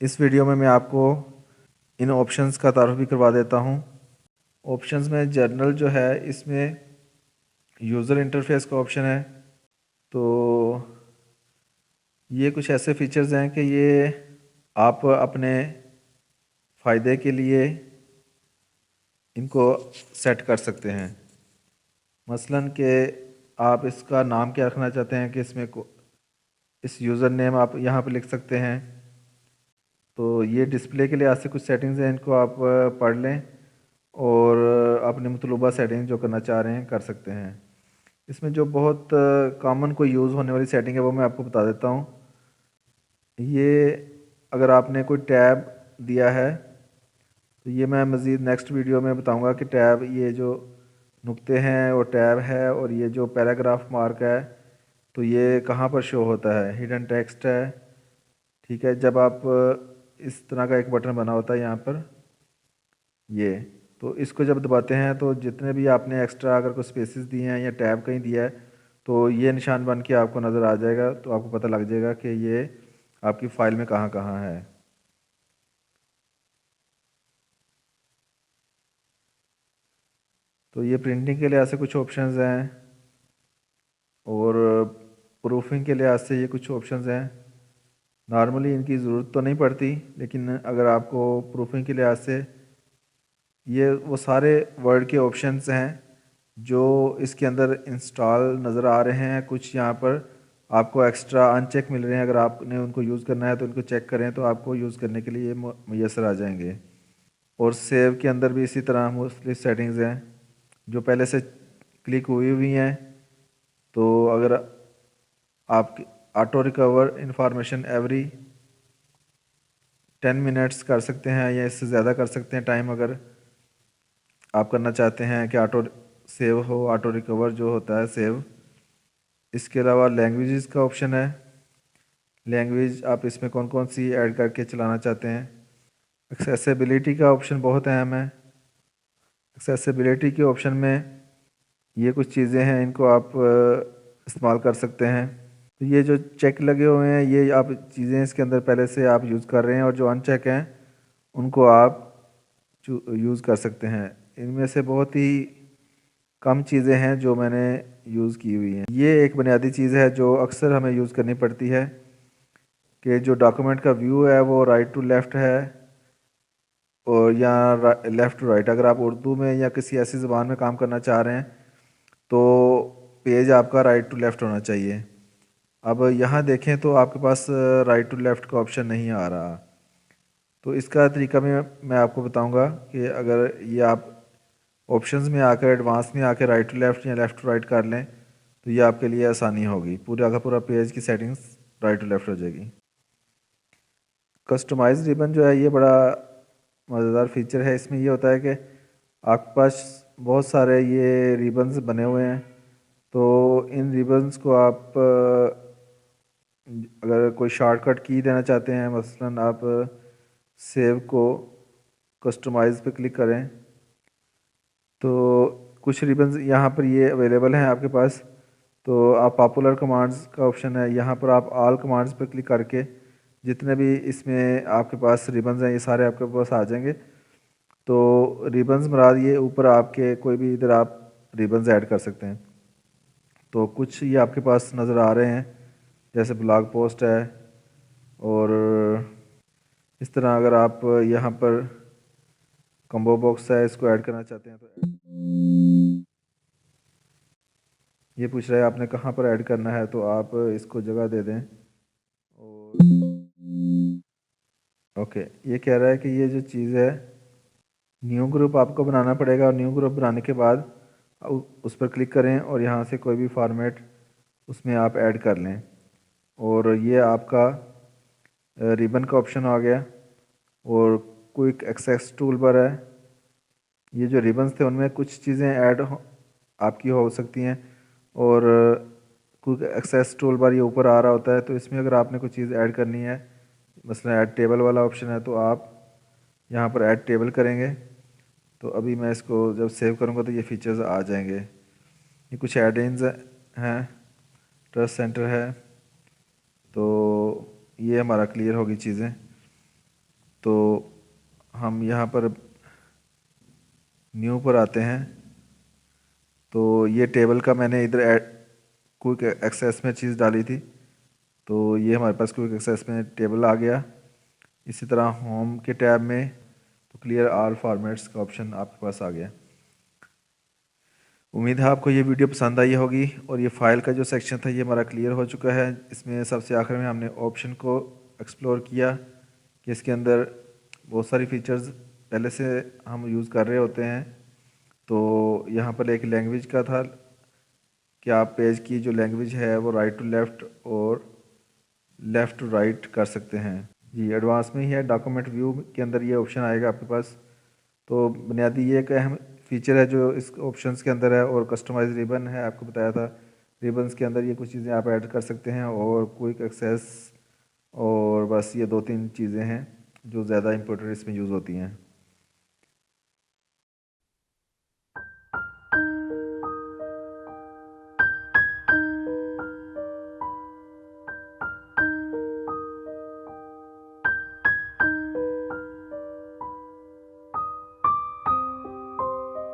इस वीडियो में मैं आपको इन ऑप्शंस का तारुफ भी करवा देता हूँ। ऑप्शंस में जर्नल जो है इसमें यूज़र इंटरफेस का ऑप्शन है। तो ये कुछ ऐसे फीचर्स हैं कि ये आप अपने फ़ायदे के लिए इनको सेट कर सकते हैं। मसलन कि आप इसका नाम क्या रखना चाहते हैं कि इसमें इस यूज़र नेम आप यहाँ पर लिख सकते हैं। तो ये डिस्प्ले के लिए आज से कुछ सेटिंग्स हैं, इनको आप पढ़ लें और अपने मतलूबा सेटिंग जो करना चाह रहे हैं कर सकते हैं। इसमें जो बहुत कॉमन कोई यूज़ होने वाली सेटिंग है वो मैं आपको बता देता हूँ। ये अगर आपने कोई टैब दिया है तो ये मैं मज़ीद नेक्स्ट वीडियो में बताऊँगा कि टैब ये जो नुक्ते हैं वो टैब है, और ये जो पैराग्राफ मार्क है तो ये कहाँ पर शो होता है। हिडन टेक्स्ट है, ठीक है। जब आप इस तरह का एक बटन बना होता है यहाँ पर, ये तो इसको जब दबाते हैं तो जितने भी आपने एक्स्ट्रा अगर कोई स्पेसेस दिए हैं या टैब कहीं दिया है तो ये निशान बन के आपको नज़र आ जाएगा, तो आपको पता लग जाएगा कि ये आपकी फ़ाइल में कहाँ कहाँ है। तो ये प्रिंटिंग के लिहाज से कुछ ऑप्शंस हैं और प्रूफिंग के लिहाज से ये कुछ ऑप्शंस हैं। नॉर्मली इनकी ज़रूरत तो नहीं पड़ती, लेकिन अगर आपको प्रूफिंग के लिहाज से ये वो सारे वर्ड के ऑप्शंस हैं जो इसके अंदर इंस्टॉल नज़र आ रहे हैं। कुछ यहाँ पर आपको एक्स्ट्रा अनचेक मिल रहे हैं, अगर आपने उनको यूज़ करना है तो उनको चेक करें तो आपको यूज़ करने के लिए मैसर आ जाएंगे। और सेव के अंदर भी इसी तरह मुख्तलिफ सेटिंग्स हैं जो पहले से क्लिक हुई हुई हैं। तो अगर आप auto recover information every 10 minutes कर सकते हैं या इससे ज़्यादा कर सकते हैं टाइम, अगर आप करना चाहते हैं कि ऑटो सेव हो, ऑटो रिकवर जो होता है सेव। इसके अलावा लैंग्वेजेस का ऑप्शन है। लैंग्वेज आप इसमें कौन कौन सी ऐड करके चलाना चाहते हैं। एक्सेसिबिलिटी का ऑप्शन बहुत अहम है। एक्सेसिबिलिटी के ऑप्शन में ये कुछ चीज़ें हैं, इनको आप इस्तेमाल कर सकते हैं। तो ये जो चेक लगे हुए हैं ये आप चीज़ें इसके अंदर पहले से आप यूज़ कर रहे हैं, और जो अनचेक हैं उनको आप यूज़ कर सकते हैं। इनमें से बहुत ही कम चीज़ें हैं जो मैंने यूज़ की हुई हैं। ये एक बुनियादी चीज़ है जो अक्सर हमें यूज़ करनी पड़ती है कि जो डॉक्यूमेंट का व्यू है वो राइट टू लेफ़्ट है, और या लेफ़्ट टू राइट। अगर आप उर्दू में या किसी ऐसी ज़बान में काम करना चाह रहे हैं तो पेज आपका राइट टू लेफ़्ट होना चाहिए। अब यहाँ देखें तो आपके पास राइट टू लेफ़्ट का ऑप्शन नहीं आ रहा। तो इसका तरीका मैं आपको बताऊंगा कि अगर ये आप ऑप्शंस में आकर एडवांस में आकर राइट टू लेफ़्ट या लेफ़्ट टू राइट कर लें तो ये आपके लिए आसानी होगी। पूरा का पूरा पेज की सेटिंग्स राइट टू लेफ़्ट हो जाएगी। कस्टमाइज रिबन जो है ये बड़ा मज़ेदार फीचर है। इसमें ये होता है कि आपके पास बहुत सारे ये रिबन्स बने हुए हैं, तो इन रिबन्स को आप अगर कोई शॉर्टकट की देना चाहते हैं, मसलन आप सेव को कस्टमाइज़ पे क्लिक करें तो कुछ रिबन्स यहाँ पर ये अवेलेबल हैं आपके पास। तो आप पॉपुलर कमांड्स का ऑप्शन है, यहाँ पर आप ऑल कमांड्स पर क्लिक करके जितने भी इसमें आपके पास रिबन्स हैं ये सारे आपके पास आ जाएंगे। तो रिबन्स मुराद ये ऊपर आपके कोई भी इधर आप रिबन्स ऐड कर सकते हैं। तो कुछ ये आपके पास नज़र आ रहे हैं जैसे ब्लॉग पोस्ट है, और इस तरह अगर आप यहाँ पर कम्बो बॉक्स है इसको ऐड करना चाहते हैं तो ये पूछ रहा है आपने कहाँ पर ऐड करना है, तो आप इसको जगह दे दें। और ओके, ये कह रहा है कि ये जो चीज़ है न्यू ग्रुप आपको बनाना पड़ेगा, और न्यू ग्रुप बनाने के बाद उस पर क्लिक करें और यहाँ से कोई भी फॉर्मेट उसमें आप ऐड कर लें। और ये आपका रिबन का ऑप्शन आ गया, और क्विक एक्सेस टूल बार है। ये जो रिबन्स थे उनमें कुछ चीज़ें ऐड आपकी हो सकती हैं, और क्विक एक्सेस टूल बार ये ऊपर आ रहा होता है। तो इसमें अगर आपने कोई चीज़ ऐड करनी है, मसलन ऐड टेबल वाला ऑप्शन है, तो आप यहाँ पर ऐड टेबल करेंगे। तो अभी मैं इसको जब सेव करूँगा तो ये फीचर्स आ जाएंगे। ये कुछ एड इन्स हैं, ट्रस्ट सेंटर है। तो ये हमारा क्लियर होगी चीज़ें। तो हम यहाँ पर न्यू पर आते हैं। तो ये टेबल का मैंने इधर क्विक एक्सेस में चीज़ डाली थी, तो ये हमारे पास क्विक एक्सेस में टेबल आ गया। इसी तरह होम के टैब में तो क्लियर ऑल फॉर्मेट्स का ऑप्शन आपके पास आ गया। उम्मीद है आपको ये वीडियो पसंद आई होगी और ये फ़ाइल का जो सेक्शन था ये हमारा क्लियर हो चुका है। इसमें सबसे आखिर में हमने ऑप्शन को एक्सप्लोर किया कि इसके अंदर बहुत सारी फीचर्स पहले से हम यूज़ कर रहे होते हैं। तो यहाँ पर एक लैंग्वेज का था कि आप पेज की जो लैंग्वेज है वो राइट टू लेफ़्ट और लेफ़्ट टू राइट कर सकते हैं। जी एडवांस में ही है, डॉक्यूमेंट व्यू के अंदर ये ऑप्शन आएगा आपके पास। तो बुनियादी ये एक अहम फीचर है जो इस ऑप्शंस के अंदर है। और कस्टमाइज रिबन है, आपको बताया था रिबन्स के अंदर ये कुछ चीज़ें आप ऐड कर सकते हैं और क्विक एक्सेस, और बस ये 2-3 चीज़ें हैं जो ज़्यादा इंपॉर्टेंट इसमें यूज़ होती हैं।